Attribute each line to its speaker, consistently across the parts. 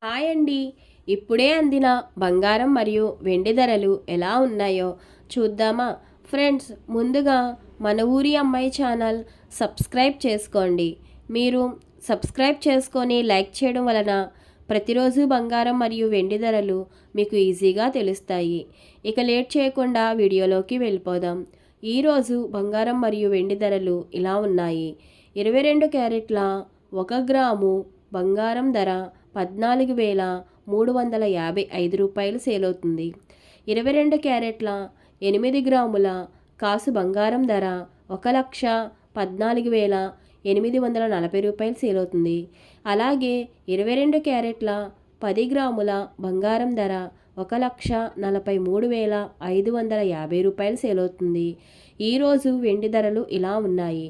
Speaker 1: Hi అండి. ఇప్పుడే అందిన బంగారం మరియు వెండి ధరలు ఎలా ఉన్నాయో చూద్దామా? ఫ్రెండ్స్, ముందుగా మన ఊరి అమ్మాయి ఛానల్ సబ్స్క్రైబ్ చేసుకోండి. మీరు సబ్స్క్రైబ్ చేసుకొని లైక్ చేయడం వలన ప్రతిరోజు బంగారం మరియు వెండి ధరలు మీకు ఈజీగా తెలుస్తాయి. ఇక లేట్ చేయకుండా వీడియోలోకి వెళ్ళిపోదాం. ఈరోజు బంగారం మరియు వెండి ధరలు ఇలా ఉన్నాయి. 22 క్యారెట్ల 1 గ్రాము బంగారం ధర 14,355 రూపాయలు సేల్ అవుతుంది. 22 క్యారెట్ల 8 గ్రాముల కాసు బంగారం ధర 1,14,840 రూపాయలు సేల్ అవుతుంది. అలాగే 22 క్యారెట్ల 10 గ్రాముల బంగారం ధర 1,43,550 రూపాయలు సేల్ అవుతుంది. ఈరోజు వెండి ధరలు ఇలా ఉన్నాయి.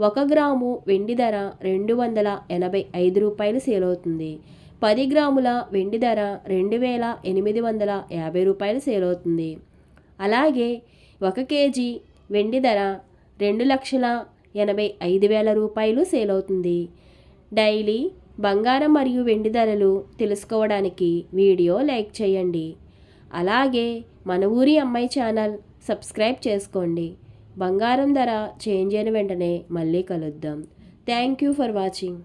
Speaker 1: 1 గ్రాము వెండి ధర 285 రూపాయలు సేల్ అవుతుంది. 10 గ్రాముల వెండి ధర 2,850 రూపాయలు సేల్ అవుతుంది. అలాగే 1 కేజీ వెండి ధర 2,85,000 రూపాయలు సేల్ అవుతుంది. డైలీ బంగారం మరియు వెండి ధరలు తెలుసుకోవడానికి వీడియో లైక్ చేయండి. అలాగే మన ఊరి అమ్మాయి ఛానల్ సబ్స్క్రైబ్ చేసుకోండి. బంగారం ధర చేంజ్ అయిన వెంటనే మళ్ళీ కలుద్దాం. Thank you for watching.